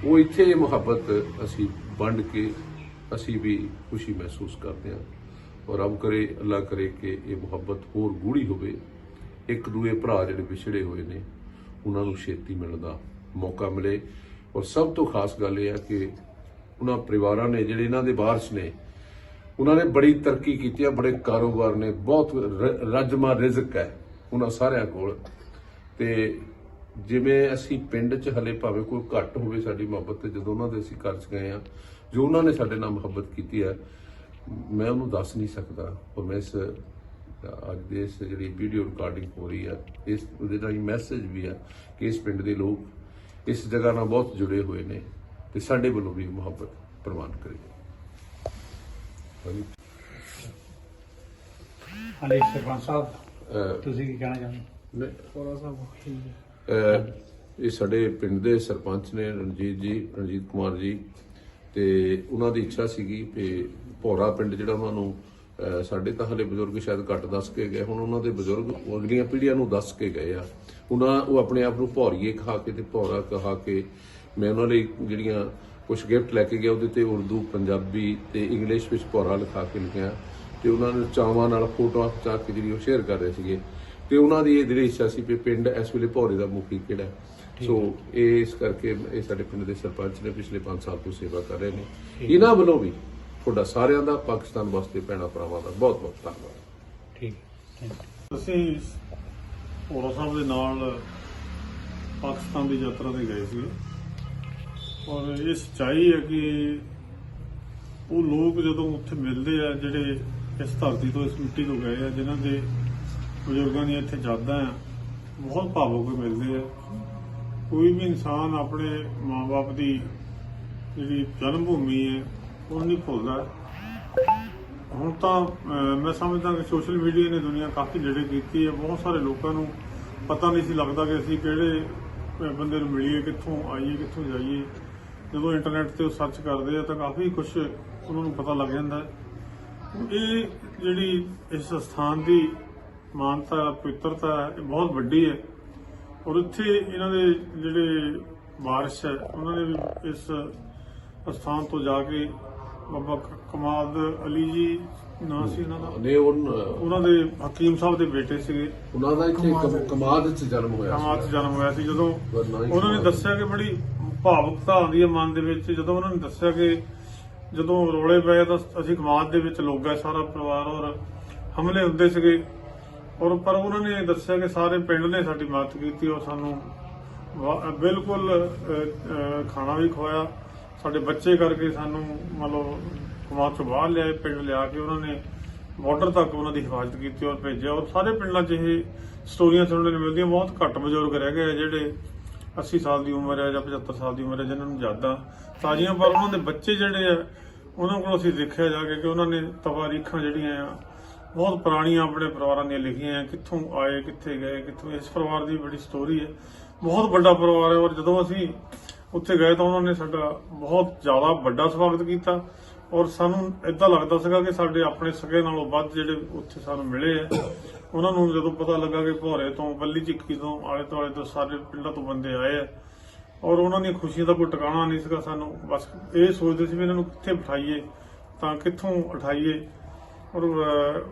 ਉਹ ਇੱਥੇ ਇਹ ਮੁਹੱਬਤ ਅਸੀਂ ਵੰਡ ਕੇ ਅਸੀਂ ਵੀ ਖੁਸ਼ੀ ਮਹਿਸੂਸ ਕਰਦੇ ਹਾਂ। ਔਰ ਰੱਬ ਕਰੇ, ਅੱਲਾ ਕਰੇ ਕਿ ਇਹ ਮੁਹੱਬਤ ਹੋਰ ਗੂੜੀ ਹੋਵੇ, ਇੱਕ ਦੂਏ ਭਰਾ ਜਿਹੜੇ ਵਿਛੜੇ ਹੋਏ ਨੇ ਉਹਨਾਂ ਨੂੰ ਛੇਤੀ ਮਿਲਣ ਦਾ ਮੌਕਾ ਮਿਲੇ। ਔਰ ਸਭ ਤੋਂ ਖਾਸ ਗੱਲ ਇਹ ਹੈ ਕਿ ਉਹਨਾਂ ਪਰਿਵਾਰਾਂ ਨੇ ਜਿਹੜੇ ਇਹਨਾਂ ਦੇ ਵਾਰਸ ਨੇ, ਉਹਨਾਂ ਨੇ ਬੜੀ ਤਰੱਕੀ ਕੀਤੀ ਹੈ, ਬੜੇ ਕਾਰੋਬਾਰ ਨੇ, ਬਹੁਤ ਰੱਜਮਾ ਰਿਜ਼ਕ ਹੈ ਉਹਨਾਂ ਸਾਰਿਆਂ ਕੋਲ। ਤੇ ਜਿਵੇਂ ਅਸੀਂ ਪਿੰਡ 'ਚ ਹਲੇ ਭਾਵੇਂ ਕੋਈ ਘੱਟ ਹੋਵੇ ਸਾਡੀ ਮੁਹੱਬਤ, ਤੇ ਜਦੋਂ ਉਹਨਾਂ ਦੇ ਅਸੀਂ ਘਰ 'ਚ ਗਏ ਹਾਂ, ਜੋ ਉਹਨਾਂ ਨੇ ਸਾਡੇ ਨਾਲ ਮੁਹੱਬਤ ਕੀਤੀ ਹੈ, ਮੈਂ ਉਹਨੂੰ ਦੱਸ ਨਹੀਂ ਸਕਦਾ। ਔਰ ਮੈਂ ਅੱਜ ਦੇ ਇਸ ਜਿਹੜੀ ਵੀਡੀਓ ਰਿਕਾਰਡਿੰਗ ਹੋ ਰਹੀ ਹੈ, ਇਸ ਉਹਦੇ ਨਾਲ ਮੈਸੇਜ ਵੀ ਹੈ ਕਿ ਇਸ ਪਿੰਡ ਦੇ ਲੋਕ ਇਸ ਜਗ੍ਹਾ ਨਾਲ ਬਹੁਤ ਜੁੜੇ ਹੋਏ ਨੇ ਤੇ ਸਾਡੇ ਵੱਲੋਂ ਵੀ ਮੁਹੱਬਤ ਪ੍ਰਵਾਨ ਕਰੇ। ਹਾਂਜੀ ਸਰਪੰਚ ਸਾਹਿਬ, ਤੁਸੀਂ ਕੀ ਕਹਿਣਾ ਚਾਹੁੰਦੇ? ਇਹ ਸਾਡੇ ਪਿੰਡ ਦੇ ਸਰਪੰਚ ਨੇ ਰਣਜੀਤ ਕੁਮਾਰ ਜੀ, ਤੇ ਉਹਨਾਂ ਦੀ ਇੱਛਾ ਸੀਗੀ ਕਿ ਭੌਰਾ ਪਿੰਡ ਜਿਹੜਾ ਉਹਨਾਂ ਨੂੰ ਸਾਡੇ ਤਾਂ ਹਲੇ ਬਜ਼ੁਰਗ ਸ਼ਾਇਦ ਘੱਟ ਦੱਸ ਕੇ ਗਏ, ਹੁਣ ਉਹਨਾਂ ਦੇ ਬਜ਼ੁਰਗ ਅਗਲੀਆਂ ਪੀੜ੍ਹੀਆਂ ਨੂੰ ਦੱਸ ਕੇ ਗਏ ਆ। ਉਹ ਆਪਣੇ ਆਪ ਨੂੰ ਭੌਰੀਏ ਖਾ ਕੇ ਤੇ ਭੌਰਾ ਕਹਾ ਕੇ, ਮੈਂ ਉਹਨਾਂ ਲਈ ਜਿਹੜੀਆਂ ਕੁਝ ਗਿਫਟ ਲੈ ਕੇ ਗਿਆ, ਉਹਦੇ ਤੇ ਉਰਦੂ, ਪੰਜਾਬੀ ਤੇ ਇੰਗਲਿਸ਼ ਵਿੱਚ ਭੌਰਾ ਲਿਖਾ ਕੇ ਲਿਖਿਆ ਤੇ ਉਹਨਾਂ ਨੇ ਚਾਵਾਂ ਨਾਲ ਫੋਟੋਆਂ ਖਿਚਾ ਕੇ ਜਿਹੜੀ ਉਹ ਸ਼ੇਅਰ ਕਰ ਰਹੇ ਸੀਗੇ। ਤੇ ਉਹਨਾਂ ਦੀ ਇਹ ਜਿਹੜੀ ਇੱਛਾ ਸੀ ਕਿ ਪਿੰਡ ਇਸ ਵੇਲੇ ਭੌਰੇ ਦਾ ਮੁਖੀ ਕਿਹੜਾ। ਸੋ ਇਸ ਕਰਕੇ ਇਹ ਸਾਡੇ ਪਿੰਡ ਦੇ ਸਰਪੰਚ ਨੇ ਪਿਛਲੇ 5 ਸਾਲ ਤੋਂ ਸੇਵਾ ਕਰ ਰਹੇ ਨੇ। ਇਹਨਾਂ ਵੱਲੋਂ ਵੀ ਤੁਹਾਡਾ ਸਾਰਿਆਂ ਦਾ, ਪਾਕਿਸਤਾਨ ਵਾਸਤੇ ਭੈਣਾਂ ਭਰਾਵਾਂ ਦਾ ਬਹੁਤ ਬਹੁਤ ਧੰਨਵਾਦ। ਠੀਕ। ਅਸੀਂ ਭੌਰਾ ਸਾਹਿਬ ਦੇ ਨਾਲ ਪਾਕਿਸਤਾਨ ਦੀ ਯਾਤਰਾ ਤੇ ਗਏ ਸੀ ਔਰ ਇਹ ਸੱਚਾਈ ਹੈ ਕਿ ਉਹ ਲੋਕ ਜਦੋਂ ਉੱਥੇ ਮਿਲਦੇ ਆ ਜਿਹੜੇ ਇਸ ਧਰਤੀ ਤੋਂ, ਇਸ ਮਿੱਟੀ ਤੋਂ ਗਏ ਆ, ਜਿਨ੍ਹਾਂ ਦੇ ਬਜ਼ੁਰਗਾਂ ਦੀਆਂ ਇੱਥੇ ਯਾਦਾਂ ਆ, ਬਹੁਤ ਭਾਵੁਕ ਮਿਲਦੇ ਆ। ਕੋਈ ਵੀ ਇਨਸਾਨ ਆਪਣੇ ਮਾਂ-ਬਾਪ ਦੀ ਜਿਹੜੀ ਜਨਮ ਭੂਮੀ ਹੈ ਉਹ ਨਹੀਂ ਭੁੱਲਦਾ। ਹੁਣ ਤਾਂ ਮੈਂ ਸਮਝਦਾ ਕਿ ਸੋਸ਼ਲ ਮੀਡੀਆ ਨੇ ਦੁਨੀਆ ਕਾਫੀ ਨੇੜੇ ਕੀਤੀ ਹੈ। ਬਹੁਤ ਸਾਰੇ ਲੋਕਾਂ ਨੂੰ ਪਤਾ ਨਹੀਂ ਸੀ ਲੱਗਦਾ ਕਿ ਅਸੀਂ ਕਿਹੜੇ ਬੰਦੇ ਨੂੰ ਮਿਲੀਏ, ਕਿੱਥੋਂ ਆਈਏ, ਕਿੱਥੋਂ ਜਾਈਏ। ਜਦੋਂ ਇੰਟਰਨੈਟ ਤੇ ਉਹ ਸਰਚ ਕਰਦੇ ਆ ਤਾਂ ਕਾਫੀ ਕੁਝ ਉਹਨਾਂ ਨੂੰ ਪਤਾ ਲੱਗ ਜਾਂਦਾ ਹੈ। ਇਹ ਜਿਹੜੀ ਇਸ ਸਥਾਨ ਦੀ ਮਾਨਤਾ, ਪਵਿੱਤਰਤਾ ਹੈ, ਇਹ ਬਹੁਤ ਵੱਡੀ ਹੈ। ਔਰ ਇੱਥੇ ਇਹਨਾਂ ਦੇ ਜਿਹੜੇ ਵਾਰਿਸ ਹੈ, ਉਹਨਾਂ ਨੇ ਵੀ ਇਸ ਅਸਥਾਨ ਤੋਂ ਜਾ ਕੇ ਬਾਬਾ ਕਮਾਦ ਅਲੀ ਜੀ ਨਾਂ ਸੀ ਉਹਨਾਂ ਦਾ, ਨੇ ਉਹਨਾਂ ਦੇ ਹਕੀਮ ਸਾਹਿਬ ਦੇ ਬੇਟੇ ਸੀਗੇ। ਉਹਨਾਂ ਦਾ ਇੱਥੇ ਕਮਾਦ 'ਚ ਜਨਮ ਹੋਇਆ ਕਮਾਦ 'ਚ ਜਨਮ ਹੋਇਆ ਸੀ। ਜਦੋਂ ਉਹਨਾਂ ਨੇ ਦੱਸਿਆ ਕਿ ਬੜੀ ਭਾਵੁਕਤਾ ਆਉਂਦੀ ਹੈ ਮਨ ਦੇ ਵਿੱਚ, ਜਦੋਂ ਉਹਨਾਂ ਨੇ ਦੱਸਿਆ ਕਿ ਜਦੋਂ ਰੋਲੇ ਪਏ ਤਾਂ ਅਸੀਂ ਕਮਾਦ ਦੇ ਵਿੱਚ ਲੋਕ ਗਏ ਸਾਰਾ ਪਰਿਵਾਰ, ਔਰ ਹਮਲੇ ਹੁੰਦੇ ਸੀਗੇ, ਔਰ ਪਰ ਉਹਨਾਂ ਨੇ ਦੱਸਿਆ ਕਿ ਸਾਰੇ ਪਿੰਡ ਨੇ ਸਾਡੀ ਮਦਦ ਕੀਤੀ ਔਰ ਸਾਨੂੰ ਬਿਲਕੁਲ ਖਾਣਾ ਵੀ ਖਵਾਇਆ। ਸਾਡੇ ਬੱਚੇ ਕਰਕੇ ਸਾਨੂੰ ਮਤਲਬ ਕਮਾਦ ਤੋਂ ਬਾਹਰ ਲਿਆਏ, ਪਿੰਡ ਲਿਆ ਕੇ ਉਹਨਾਂ ਨੇ ਬਾਰਡਰ ਤੱਕ ਉਹਨਾਂ ਦੀ ਹਿਫਾਜ਼ਤ ਕੀਤੀ ਔਰ ਭੇਜਿਆ। ਔਰ ਸਾਰੇ ਪਿੰਡਾਂ 'ਚ ਇਹ ਸਟੋਰੀਆਂ ਸੁਣਨ ਨੂੰ ਮਿਲਦੀਆਂ। ਬਹੁਤ ਘੱਟ ਬਜ਼ੁਰਗ ਰਹਿ ਗਏ ਜਿਹੜੇ 80 ਸਾਲ ਦੀ ਉਮਰ ਹੈ ਜਾਂ 75 ਸਾਲ ਦੀ ਉਮਰ ਹੈ ਜਿਨ੍ਹਾਂ ਨੂੰ ਯਾਦਾਂ ਤਾਜ਼ੀਆਂ, ਪਰ ਉਹਨਾਂ ਦੇ ਬੱਚੇ ਜਿਹੜੇ ਆ ਉਹਨਾਂ ਕੋਲ ਅਸੀਂ ਦੇਖਿਆ ਜਾ ਕੇ ਕਿ ਉਹਨਾਂ ਨੇ ਤਵਾਰੀਖਾਂ ਜਿਹੜੀਆਂ ਆ ਬਹੁਤ ਪੁਰਾਣੀਆਂ ਆਪਣੇ ਪਰਿਵਾਰਾਂ ਦੀਆਂ ਲਿਖੀਆਂ ਆ, ਕਿੱਥੋਂ ਆਏ, ਕਿੱਥੇ ਗਏ, ਕਿੱਥੋਂ। ਇਸ ਪਰਿਵਾਰ ਦੀ ਬੜੀ ਸਟੋਰੀ ਹੈ, ਬਹੁਤ ਵੱਡਾ ਪਰਿਵਾਰ ਹੈ। ਔਰ ਜਦੋਂ ਅਸੀਂ ਉੱਥੇ ਗਏ ਤਾਂ ਉਹਨਾਂ ਨੇ ਸਾਡਾ ਬਹੁਤ ਜ਼ਿਆਦਾ ਵੱਡਾ ਸਵਾਗਤ ਕੀਤਾ ਔਰ ਸਾਨੂੰ ਏਦਾਂ ਲੱਗਦਾ ਸੀਗਾ ਕਿ ਸਾਡੇ ਆਪਣੇ ਸਕੇ ਨਾਲੋਂ ਵੱਧ ਜਿਹੜੇ ਉੱਥੇ ਸਾਨੂੰ ਮਿਲੇ ਆ। ਉਹਨਾਂ ਨੂੰ ਜਦੋਂ ਪਤਾ ਲੱਗਾ ਕਿ ਭੋਰੇ ਤੋਂ, ਬੱਲੀ ਚਿੱਕੀ ਤੋਂ, ਆਲੇ ਦੁਆਲੇ ਤੋਂ ਸਾਰੇ ਪਿੰਡਾਂ ਤੋਂ ਬੰਦੇ ਆਏ ਆ ਔਰ ਉਹਨਾਂ ਦੀਆਂ ਖੁਸ਼ੀਆਂ ਦਾ ਕੋਈ ਟਿਕਾਣਾ ਨਹੀਂ ਸੀਗਾ। ਸਾਨੂੰ ਬਸ ਇਹ ਸੋਚਦੇ ਸੀ ਵੀ ਇਹਨਾਂ ਨੂੰ ਕਿੱਥੇ ਬਿਠਾਈਏ ਤਾਂ ਕਿੱਥੋਂ ਉਠਾਈਏ, ਔਰ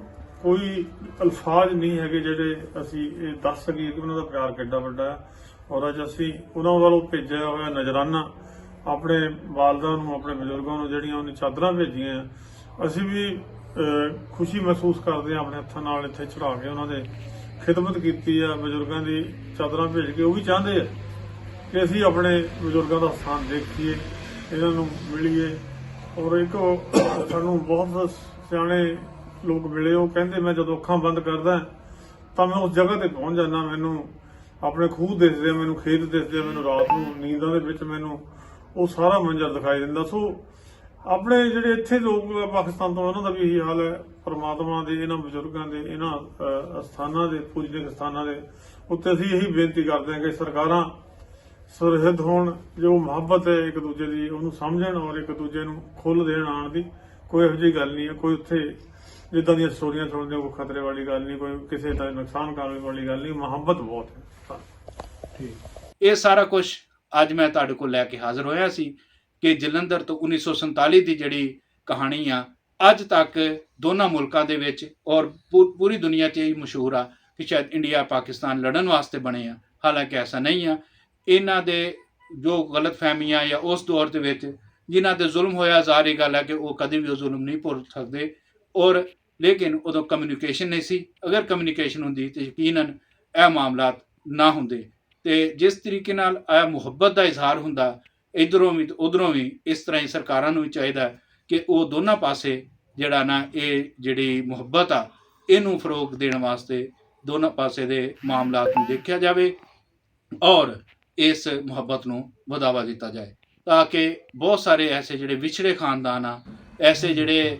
ਕੋਈ ਅਲਫਾਜ਼ ਨਹੀਂ ਹੈਗੇ ਜਿਹੜੇ ਅਸੀਂ ਇਹ ਦੱਸ ਸਕੀਏ ਕਿ ਉਹਨਾਂ ਦਾ ਪਿਆਰ ਕਿੱਡਾ ਵੱਡਾ ਹੈ। ਔਰ ਅੱਜ ਅਸੀਂ ਉਹਨਾਂ ਵੱਲੋਂ ਭੇਜਿਆ ਹੋਇਆ ਨਜ਼ਰਾਨਾ ਆਪਣੇ ਵਾਲਦਾਂ ਨੂੰ, ਆਪਣੇ ਬਜ਼ੁਰਗਾਂ ਨੂੰ ਜਿਹੜੀਆਂ ਉਹਨੇ ਚਾਦਰਾਂ ਭੇਜੀਆਂ, ਅਸੀਂ ਵੀ ਖੁਸ਼ੀ ਮਹਿਸੂਸ ਕਰਦੇ ਹਾਂ ਆਪਣੇ ਹੱਥਾਂ ਨਾਲ ਇੱਥੇ ਚੜਾ ਕੇ ਉਹਨਾਂ ਦੇ ਖਿਦਮਤ ਕੀਤੀ ਆ। ਬਜ਼ੁਰਗਾਂ ਦੀ ਚਾਦਰਾਂ ਭੇਜ ਕੇ ਉਹ ਵੀ ਚਾਹੁੰਦੇ ਆ ਕਿ ਅਸੀਂ ਆਪਣੇ ਬਜ਼ੁਰਗਾਂ ਦਾ ਸਥਾਨ ਦੇਖੀਏ, ਇਹਨਾਂ ਨੂੰ ਮਿਲੀਏ। ਔਰ ਇੱਕ ਸਾਨੂੰ ਬਹੁਤ ਸਿਆਣੇ ਲੋਕ ਮਿਲੇ, ਉਹ ਕਹਿੰਦੇ ਮੈਂ ਜਦੋਂ ਅੱਖਾਂ ਬੰਦ ਕਰਦਾ ਤਾਂ ਮੈਂ ਉਸ ਜਗ੍ਹਾ ਤੇ ਪਹੁੰਚ ਜਾਂਦਾ, ਮੈਨੂੰ ਆਪਣੇ ਖੂਹ ਦਿਸਦੇ ਆ, ਮੈਨੂੰ ਖੇਤ ਦਿਸਦੇ ਆ, ਮੈਨੂੰ ਰਾਤ ਨੂੰ ਨੀਂਦਾਂ ਦੇ ਵਿੱਚ ਮੈਨੂੰ ਉਹ ਸਾਰਾ ਮੰਜ਼ਰ ਦਿਖਾਈ ਦਿੰਦਾ। ਸੋ ਆਪਣੇ ਜਿਹੜੇ ਇੱਥੇ ਲੋਕ ਪਾਕਿਸਤਾਨ ਤੋਂ ਉਹਨਾਂ ਦਾ ਵੀ ਇਹੀ ਹਾਲ ਹੈ। ਪਰਮਾਤਮਾ ਦੇ ਇਹਨਾਂ ਬਜ਼ੁਰਗਾਂ ਦੇ ਇਹਨਾਂ ਅਸਥਾਨਾਂ ਦੇ, ਪੂਜਨੀਕ ਸਥਾਨਾਂ ਦੇ ਉੱਤੇ ਅਸੀਂ ਇਹੀ ਬੇਨਤੀ ਕਰਦੇ ਹਾਂ ਕਿ ਸਰਕਾਰਾਂ ਸੁਰਹਿਦ ਹੋਣ, ਜੋ ਮੁਹੱਬਤ ਹੈ ਇੱਕ ਦੂਜੇ ਦੀ ਉਹਨੂੰ ਸਮਝਣ ਔਰ ਇੱਕ ਦੂਜੇ ਨੂੰ ਖੁੱਲ੍ਹ ਦੇਣ ਆਉਣ ਦੀ। ਕੋਈ ਇਹੋ ਜਿਹੀ ਗੱਲ ਨਹੀਂ ਹੈ, ਕੋਈ ਉੱਥੇ ਜਿੱਦਾਂ ਦੀਆਂ ਸਟੋਰੀਆਂ ਸੁਣਦੇ ਹੋ ਕੋਈ ਖਤਰੇ ਵਾਲੀ ਗੱਲ ਨਹੀਂ, ਕੋਈ ਕਿਸੇ ਦਾ ਨੁਕਸਾਨ ਕਰਨ ਵਾਲੀ ਗੱਲ ਨਹੀਂ, ਮੁਹੱਬਤ ਬਹੁਤ ਹੈ। ਇਹ ਸਾਰਾ ਕੁਝ ਅੱਜ ਮੈਂ ਤੁਹਾਡੇ ਕੋਲ ਲੈ ਕੇ ਹਾਜ਼ਰ ਹੋਇਆ ਸੀ ਕਿ ਜਲੰਧਰ ਤੋਂ 1947 ਦੀ ਜਿਹੜੀ ਕਹਾਣੀ ਆ ਅੱਜ ਤੱਕ ਦੋਨਾਂ ਮੁਲਕਾਂ ਦੇ ਵਿੱਚ ਔਰ ਪੂਰੀ ਦੁਨੀਆ 'ਚ ਇਹ ਮਸ਼ਹੂਰ ਆ ਕਿ ਸ਼ਾਇਦ ਇੰਡੀਆ ਪਾਕਿਸਤਾਨ ਲੜਨ ਵਾਸਤੇ ਬਣੇ ਆ। ਹਾਲਾਂਕਿ ਐਸਾ ਨਹੀਂ ਆ। ਇਹਨਾਂ ਦੇ ਜੋ ਗਲਤ ਫਹਿਮੀਆਂ ਜਾਂ ਉਸ ਦੌਰ ਦੇ ਵਿੱਚ ਜਿਨ੍ਹਾਂ ਤੇ ਜ਼ੁਲਮ ਹੋਇਆ, ਜ਼ਾਹਰੀ ਗੱਲ ਹੈ ਕਿ ਉਹ ਕਦੇ ਵੀ ਉਹ ਜ਼ੁਲਮ ਨਹੀਂ ਭੁੱਲ ਸਕਦੇ। ਔਰ ਲੇਕਿਨ ਉਦੋਂ ਕਮਿਊਨੀਕੇਸ਼ਨ ਨਹੀਂ ਸੀ। ਅਗਰ ਕਮਿਊਨੀਕੇਸ਼ਨ ਹੁੰਦੀ ਤਾਂ ਯਕੀਨਨ ਇਹ ਮਾਮਲਾਤ ਨਾ ਹੁੰਦੇ। ਤੇ ਜਿਸ ਤਰੀਕੇ ਨਾਲ ਇਹ ਮੁਹੱਬਤ ਦਾ ਇਜ਼ਹਾਰ ਹੁੰਦਾ ਇੱਧਰੋਂ ਵੀ ਤੇ ਉੱਧਰੋਂ ਵੀ, ਇਸ ਤਰ੍ਹਾਂ ਹੀ ਸਰਕਾਰਾਂ ਨੂੰ ਵੀ ਚਾਹੀਦਾ ਕਿ ਉਹ ਦੋਨਾਂ ਪਾਸੇ ਜਿਹੜਾ ਨਾ ਇਹ ਜਿਹੜੀ ਮੁਹੱਬਤ ਆ ਇਹਨੂੰ ਫਰੋਗ ਦੇਣ ਵਾਸਤੇ ਦੋਨਾਂ ਪਾਸੇ ਦੇ ਮਾਮਲਾਤ ਨੂੰ ਦੇਖਿਆ ਜਾਵੇ ਔਰ ਇਸ ਮੁਹੱਬਤ ਨੂੰ ਵਧਾਵਾ ਦਿੱਤਾ ਜਾਏ, ਤਾਂ ਕਿ ਬਹੁਤ ਸਾਰੇ ਐਸੇ ਜਿਹੜੇ ਵਿਛੜੇ ਖਾਨਦਾਨ ਆ, ਐਸੇ ਜਿਹੜੇ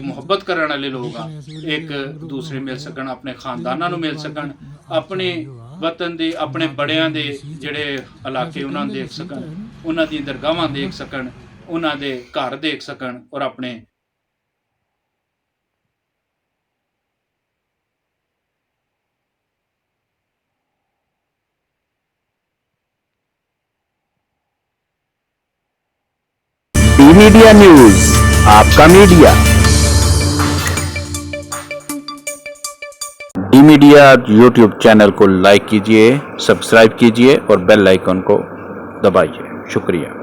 ਮੁਹੱਬਤ ਕਰਨ ਵਾਲੇ ਲੋਕ ਆ, ਇੱਕ ਦੂਸਰੇ ਮਿਲ ਸਕਣ, ਆਪਣੇ ਖਾਨਦਾਨਾਂ ਨੂੰ ਮਿਲ ਸਕਣ, ਆਪਣੇ ਵਤਨ ਦੇ, ਆਪਣੇ ਬੜਿਆਂ ਦੇ ਜਿਹੜੇ ਇਲਾਕੇ ਉਹਨਾਂ ਨੂੰ ਦੇਖ ਸਕਣ, ਉਹਨਾਂ ਦੀਆਂ ਦਰਗਾਹਾਂ ਦੇਖ ਸਕਣ, ਉਹਨਾਂ ਦੇ ਘਰ ਦੇਖ ਸਕਣ ਔਰ ਆਪਣੇ डी मीडिया न्यूज, आपका media. D media YouTube channel को लाइक कीजिए, सब्सक्राइब कीजिए और बेल आइकन को दबाइए। शुक्रिया।